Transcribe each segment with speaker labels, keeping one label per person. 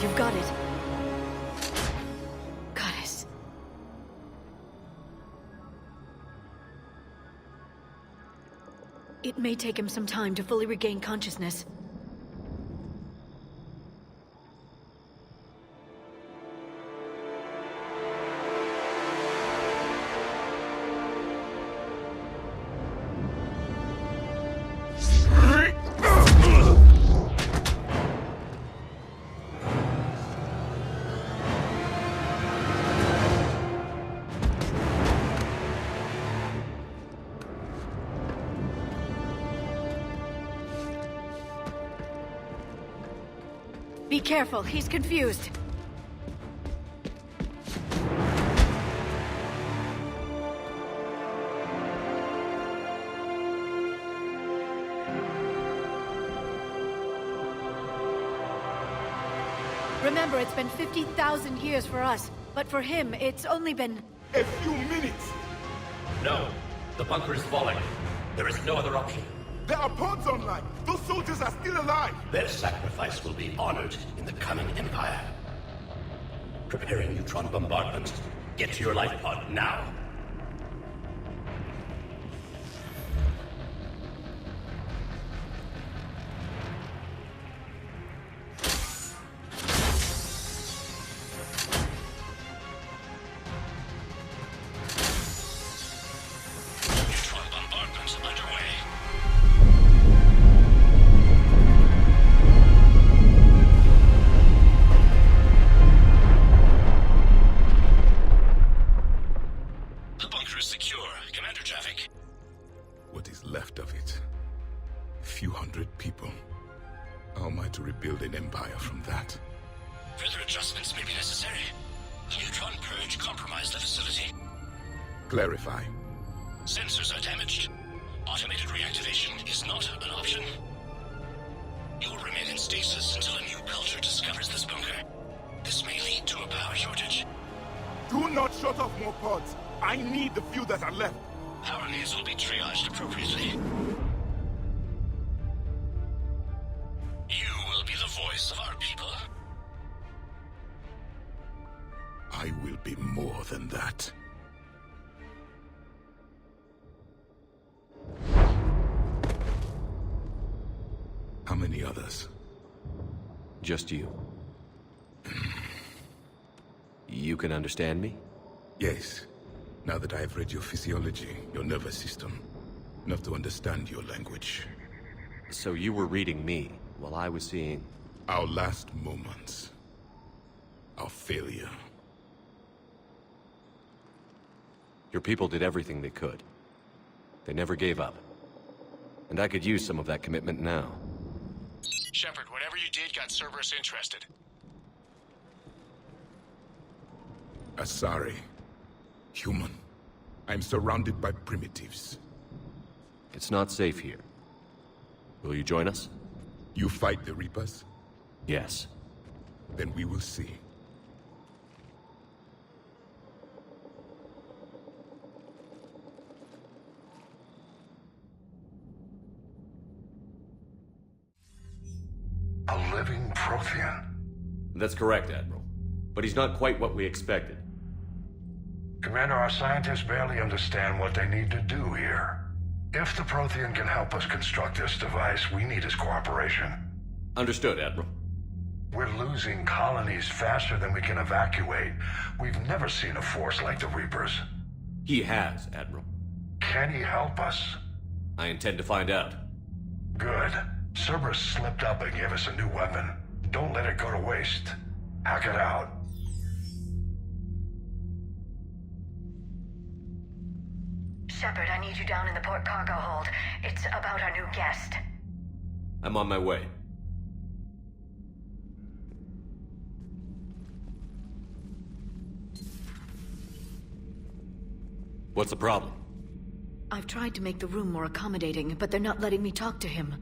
Speaker 1: you've got it. Goddess. It may take him some time to fully regain consciousness. Be careful, he's confused. Remember, it's been 50,000 years for us, but for him, it's only been...
Speaker 2: A few minutes!
Speaker 3: No, the bunker is falling. There is no other option.
Speaker 2: There are pods online! Those soldiers are still alive!
Speaker 3: Their sacrifice will be honored in the coming Empire. Preparing neutron bombardment. Get to your life pod now. Neutron bombardment underway. The bunker is secure. Commander traffic.
Speaker 2: What is left of it? A few hundred people. How am I to rebuild an empire from that?
Speaker 3: Further adjustments may be necessary. The neutron purge compromised the facility.
Speaker 2: Clarify.
Speaker 3: Sensors are damaged. Automated reactivation is not an option. You'll remain in stasis until a new culture discovers this bunker. This may lead to a power shortage.
Speaker 2: Do not shut off more pods! I need the few that are left!
Speaker 3: Power needs will be triaged appropriately. You will be the voice of our people.
Speaker 2: I will be more than that. How many others?
Speaker 4: Just you. You can understand me?
Speaker 2: Yes. Now that I have read your physiology, your nervous system, enough to understand your language.
Speaker 4: So you were reading me while I was seeing...
Speaker 2: Our last moments. Our failure.
Speaker 4: Your people did everything they could. They never gave up. And I could use some of that commitment now.
Speaker 5: Shepard, whatever you did got Cerberus interested.
Speaker 2: Asari. Human. I'm surrounded by primitives.
Speaker 4: It's not safe here. Will you join us?
Speaker 2: You fight the Reapers?
Speaker 4: Yes.
Speaker 2: Then we will see.
Speaker 6: A living Prothean.
Speaker 4: That's correct, Admiral. But he's not quite what we expected.
Speaker 6: Commander, our scientists barely understand what they need to do here. If the Prothean can help us construct this device, we need his cooperation.
Speaker 4: Understood, Admiral.
Speaker 6: We're losing colonies faster than we can evacuate. We've never seen a force like the Reapers.
Speaker 4: He has, Admiral.
Speaker 6: Can he help us?
Speaker 4: I intend to find out.
Speaker 6: Good. Cerberus slipped up and gave us a new weapon. Don't let it go to waste. Hack it out.
Speaker 1: Shepard, I need you down in the port cargo hold. It's about our new guest.
Speaker 4: I'm on my way. What's the problem?
Speaker 1: I've tried to make the room more accommodating, but they're not letting me talk to him.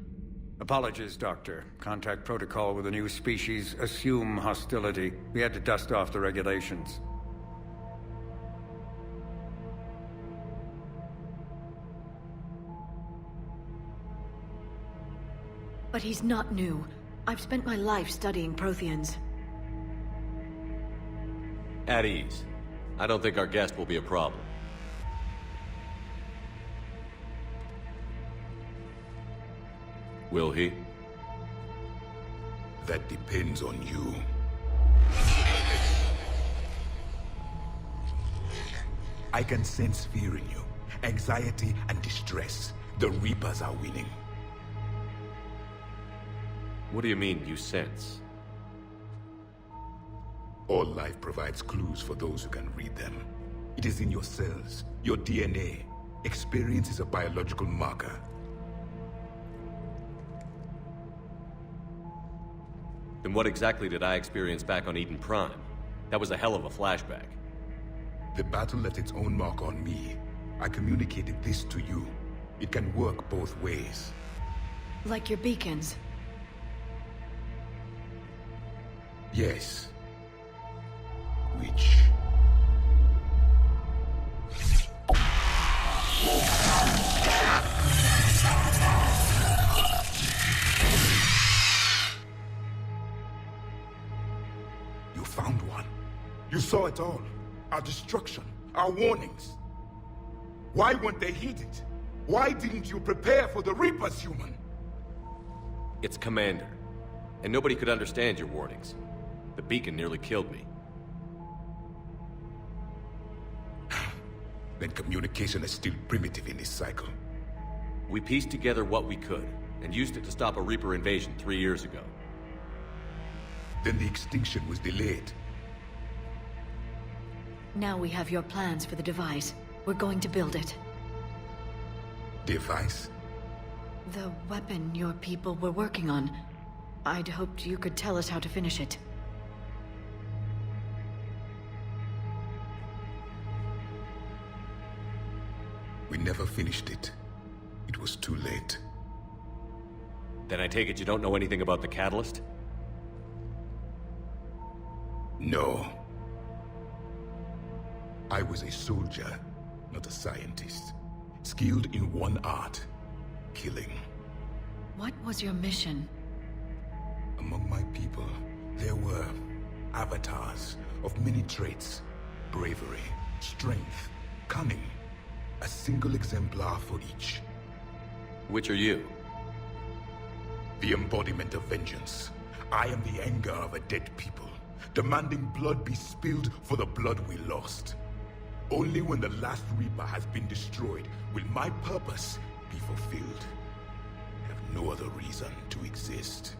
Speaker 7: Apologies, Doctor. Contact protocol with a new species. Assume hostility. We had to dust off the regulations.
Speaker 1: But he's not new. I've spent my life studying Protheans.
Speaker 4: At ease. I don't think our guest will be a problem. Will he?
Speaker 2: That depends on you. I can sense fear in you, anxiety and distress. The Reapers are winning.
Speaker 4: What do you mean, you sense?
Speaker 2: All life provides clues for those who can read them. It is in your cells, your DNA. Experience is a biological marker.
Speaker 4: Then what exactly did I experience back on Eden Prime? That was a hell of a flashback.
Speaker 2: The battle left its own mark on me. I communicated this to you. It can work both ways.
Speaker 1: Like your beacons.
Speaker 2: Yes. Which... You found one. You saw it all. Our destruction, our warnings. Why weren't they heeded? Why didn't you prepare for the Reapers, human?
Speaker 4: It's Commander. And nobody could understand your warnings. The beacon nearly killed me.
Speaker 2: Then communication is still primitive in this cycle.
Speaker 4: We pieced together what we could, and used it to stop a Reaper invasion 3 years ago.
Speaker 2: Then the extinction was delayed.
Speaker 1: Now we have your plans for the device. We're going to build it.
Speaker 2: Device?
Speaker 1: The weapon your people were working on. I'd hoped you could tell us how to finish it.
Speaker 2: We never finished it. It was too late.
Speaker 4: Then I take it you don't know anything about the catalyst?
Speaker 2: No. I was a soldier, not a scientist. Skilled in one art, killing.
Speaker 1: What was your mission?
Speaker 2: Among my people, there were avatars of many traits. Bravery, strength, cunning. A single exemplar for each.
Speaker 4: Which are you?
Speaker 2: The embodiment of vengeance. I am the anger of a dead people, demanding blood be spilled for the blood we lost. Only when the last Reaper has been destroyed will my purpose be fulfilled. I have no other reason to exist.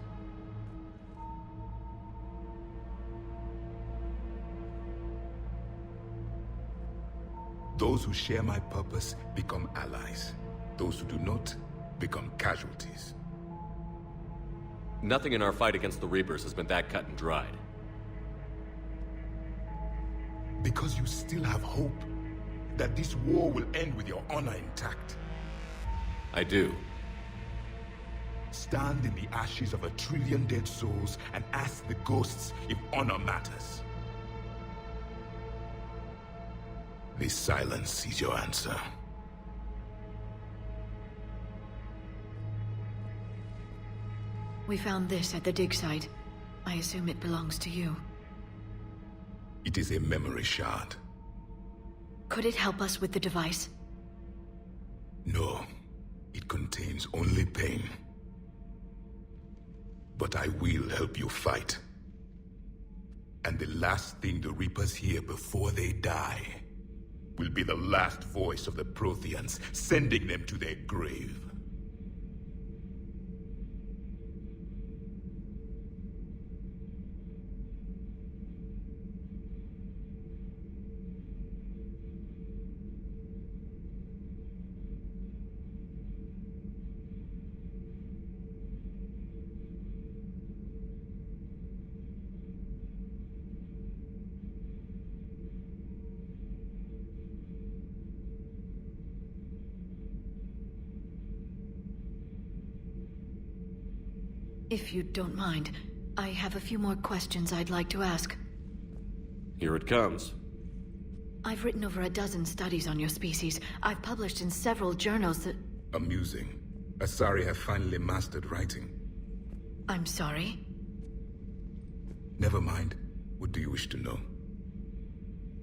Speaker 2: Those who share my purpose become allies. Those who do not become casualties.
Speaker 4: Nothing in our fight against the Reapers has been that cut and dried.
Speaker 2: Because you still have hope that this war will end with your honor intact.
Speaker 4: I do.
Speaker 2: Stand in the ashes of 1 trillion dead souls and ask the ghosts if honor matters. This silence is your answer.
Speaker 1: We found this at the dig site. I assume it belongs to you.
Speaker 2: It is a memory shard.
Speaker 1: Could it help us with the device?
Speaker 2: No, it contains only pain. But I will help you fight. And the last thing the Reapers hear before they die will be the last voice of the Protheans, sending them to their grave.
Speaker 1: If you don't mind, I have a few more questions I'd like to ask.
Speaker 4: Here it comes.
Speaker 1: I've written over a dozen studies on your species. I've published in several journals that...
Speaker 2: Amusing. Asari have finally mastered writing.
Speaker 1: I'm sorry?
Speaker 2: Never mind. What do you wish to know?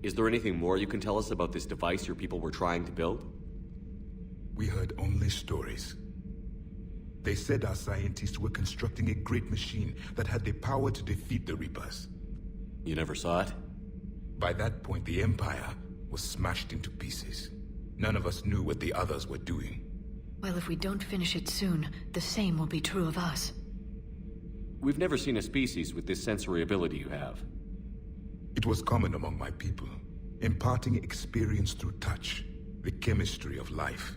Speaker 4: Is there anything more you can tell us about this device your people were trying to build?
Speaker 2: We heard only stories. They said our scientists were constructing a great machine that had the power to defeat the Reapers.
Speaker 4: You never saw it?
Speaker 2: By that point, the Empire was smashed into pieces. None of us knew what the others were doing.
Speaker 1: Well, if we don't finish it soon, the same will be true of us.
Speaker 4: We've never seen a species with this sensory ability you have.
Speaker 2: It was common among my people, imparting experience through touch, the chemistry of life.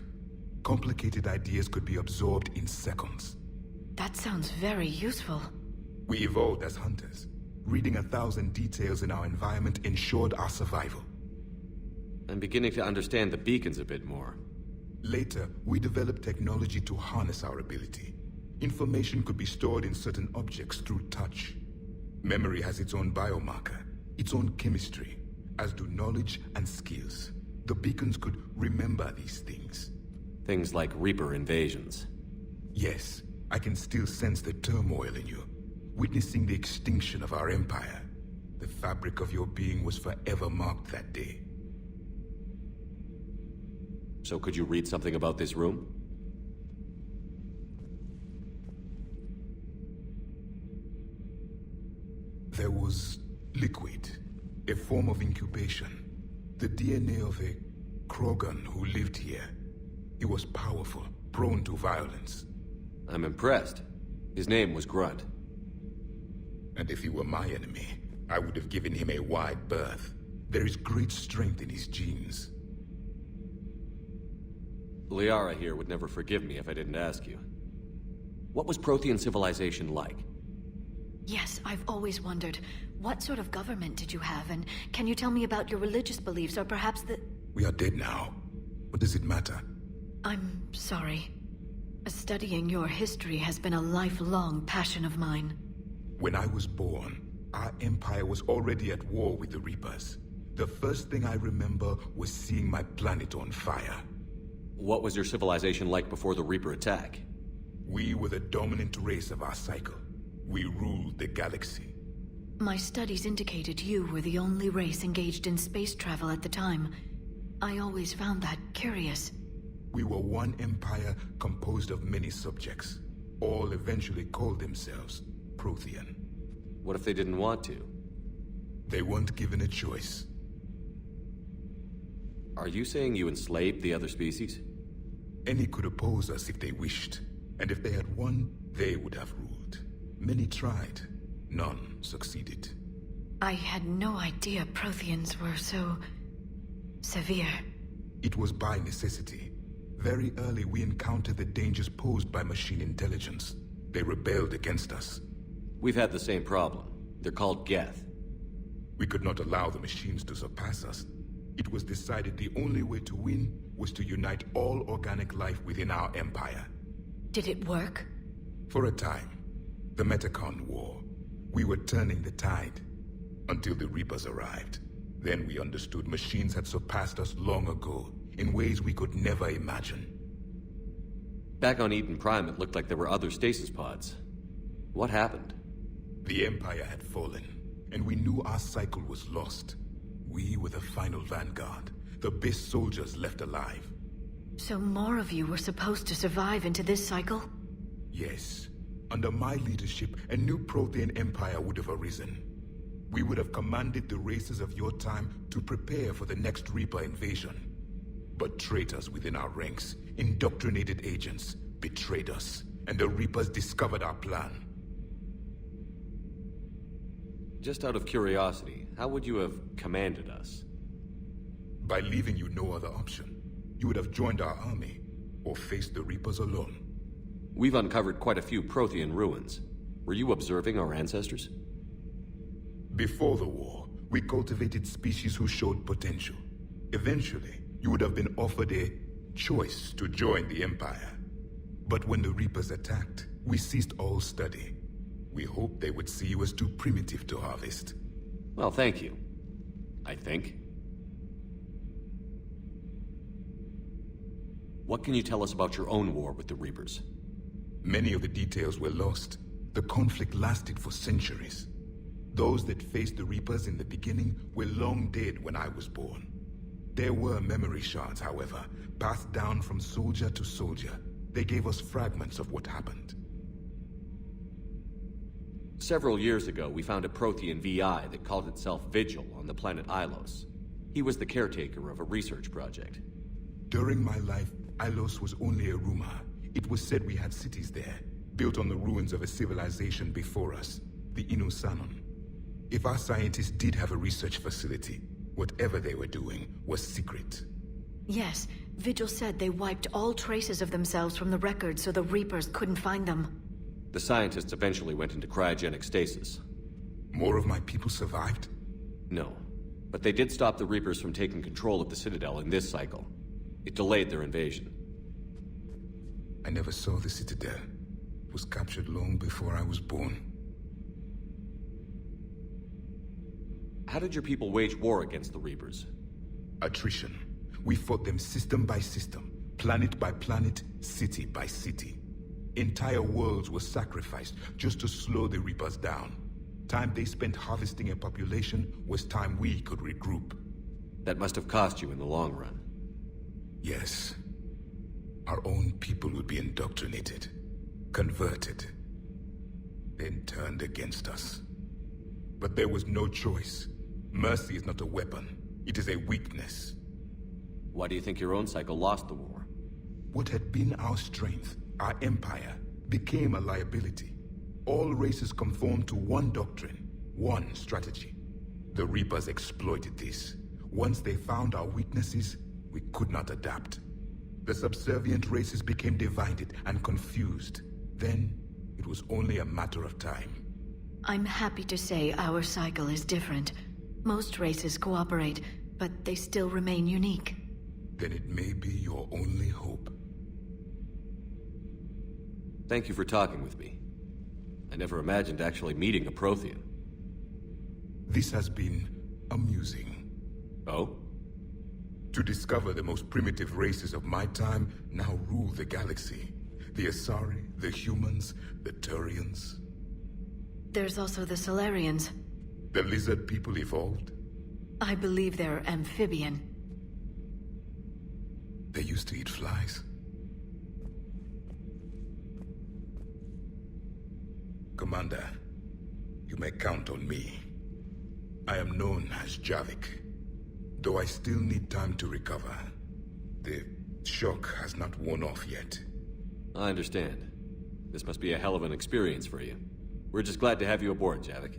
Speaker 2: Complicated ideas could be absorbed in seconds.
Speaker 1: That sounds very useful.
Speaker 2: We evolved as hunters. Reading 1,000 details in our environment ensured our survival.
Speaker 4: I'm beginning to understand the beacons a bit more.
Speaker 2: Later, we developed technology to harness our ability. Information could be stored in certain objects through touch. Memory has its own biomarker, its own chemistry, as do knowledge and skills. The beacons could remember these things.
Speaker 4: Things like Reaper invasions.
Speaker 2: Yes, I can still sense the turmoil in you, witnessing the extinction of our empire. The fabric of your being was forever marked that day.
Speaker 4: So could you read something about this room?
Speaker 2: There was liquid, a form of incubation. The DNA of a Krogan who lived here. He was powerful, prone to violence.
Speaker 4: I'm impressed. His name was Grunt.
Speaker 2: And if he were my enemy, I would have given him a wide berth. There is great strength in his genes.
Speaker 4: Liara here would never forgive me if I didn't ask you. What was Prothean civilization like?
Speaker 1: Yes, I've always wondered, what sort of government did you have, and can you tell me about your religious beliefs, or perhaps the...
Speaker 2: We are dead now. What does it matter?
Speaker 1: I'm sorry. Studying your history has been a lifelong passion of mine.
Speaker 2: When I was born, our empire was already at war with the Reapers. The first thing I remember was seeing my planet on fire.
Speaker 4: What was your civilization like before the Reaper attack?
Speaker 2: We were the dominant race of our cycle. We ruled the galaxy.
Speaker 1: My studies indicated you were the only race engaged in space travel at the time. I always found that curious.
Speaker 2: We were one empire composed of many subjects. All eventually called themselves Prothean.
Speaker 4: What if they didn't want to?
Speaker 2: They weren't given a choice.
Speaker 4: Are you saying you enslaved the other species?
Speaker 2: Any could oppose us if they wished, and if they had won, they would have ruled. Many tried. None succeeded.
Speaker 1: I had no idea Protheans were so... severe.
Speaker 2: It was by necessity. Very early we encountered the dangers posed by machine intelligence. They rebelled against us.
Speaker 4: We've had the same problem. They're called Geth.
Speaker 2: We could not allow the machines to surpass us. It was decided the only way to win was to unite all organic life within our empire.
Speaker 1: Did it work?
Speaker 2: For a time. The Metacon War. We were turning the tide. Until the Reapers arrived. Then we understood machines had surpassed us long ago, in ways we could never imagine.
Speaker 4: Back on Eden Prime, it looked like there were other stasis pods. What happened?
Speaker 2: The Empire had fallen, and we knew our cycle was lost. We were the final vanguard, the best soldiers left alive.
Speaker 1: So more of you were supposed to survive into this cycle?
Speaker 2: Yes. Under my leadership, a new Prothean empire would have arisen. We would have commanded the races of your time to prepare for the next Reaper invasion. But traitors within our ranks, indoctrinated agents, betrayed us, and the Reapers discovered our plan.
Speaker 4: Just out of curiosity, how would you have commanded us?
Speaker 2: By leaving you no other option. You would have joined our army, or faced the Reapers alone.
Speaker 4: We've uncovered quite a few Prothean ruins. Were you observing our ancestors?
Speaker 2: Before the war, we cultivated species who showed potential. Eventually, you would have been offered a choice to join the Empire. But when the Reapers attacked, we ceased all study. We hoped they would see you as too primitive to harvest.
Speaker 4: Well, thank you. I think. What can you tell us about your own war with the Reapers?
Speaker 2: Many of the details were lost. The conflict lasted for centuries. Those that faced the Reapers in the beginning were long dead when I was born. There were memory shards, however, passed down from soldier to soldier. They gave us fragments of what happened.
Speaker 4: Several years ago, we found a Prothean VI that called itself Vigil on the planet Ilos. He was the caretaker of a research project.
Speaker 2: During my life, Ilos was only a rumor. It was said we had cities there, built on the ruins of a civilization before us, the Inusanon. If our scientists did have a research facility, whatever they were doing was secret.
Speaker 1: Yes, Vigil said they wiped all traces of themselves from the records so the Reapers couldn't find them.
Speaker 4: The scientists eventually went into cryogenic stasis.
Speaker 2: More of my people survived?
Speaker 4: No, but they did stop the Reapers from taking control of the Citadel in this cycle. It delayed their invasion.
Speaker 2: I never saw the Citadel. It was captured long before I was born.
Speaker 4: How did your people wage war against the Reapers?
Speaker 2: Attrition. We fought them system by system, planet by planet, city by city. Entire worlds were sacrificed just to slow the Reapers down. Time they spent harvesting a population was time we could regroup.
Speaker 4: That must have cost you in the long run.
Speaker 2: Yes. Our own people would be indoctrinated, converted, then turned against us. But there was no choice. Mercy is not a weapon. It is a weakness.
Speaker 4: Why do you think your own cycle lost the war?
Speaker 2: What had been our strength, our empire, became a liability. All races conformed to one doctrine, one strategy. The Reapers exploited this. Once they found our weaknesses, we could not adapt. The subservient races became divided and confused. Then, it was only a matter of time.
Speaker 1: I'm happy to say our cycle is different. Most races cooperate, but they still remain unique.
Speaker 2: Then it may be your only hope.
Speaker 4: Thank you for talking with me. I never imagined actually meeting a Prothean.
Speaker 2: This has been amusing.
Speaker 4: Oh?
Speaker 2: To discover the most primitive races of my time now rule the galaxy. The Asari, the humans, the Turians.
Speaker 1: There's also the Solarians.
Speaker 2: The lizard people evolved?
Speaker 1: I believe they're amphibian.
Speaker 2: They used to eat flies. Commander, you may count on me. I am known as Javik, though I still need time to recover. The shock has not worn off yet.
Speaker 4: I understand. This must be a hell of an experience for you. We're just glad to have you aboard, Javik.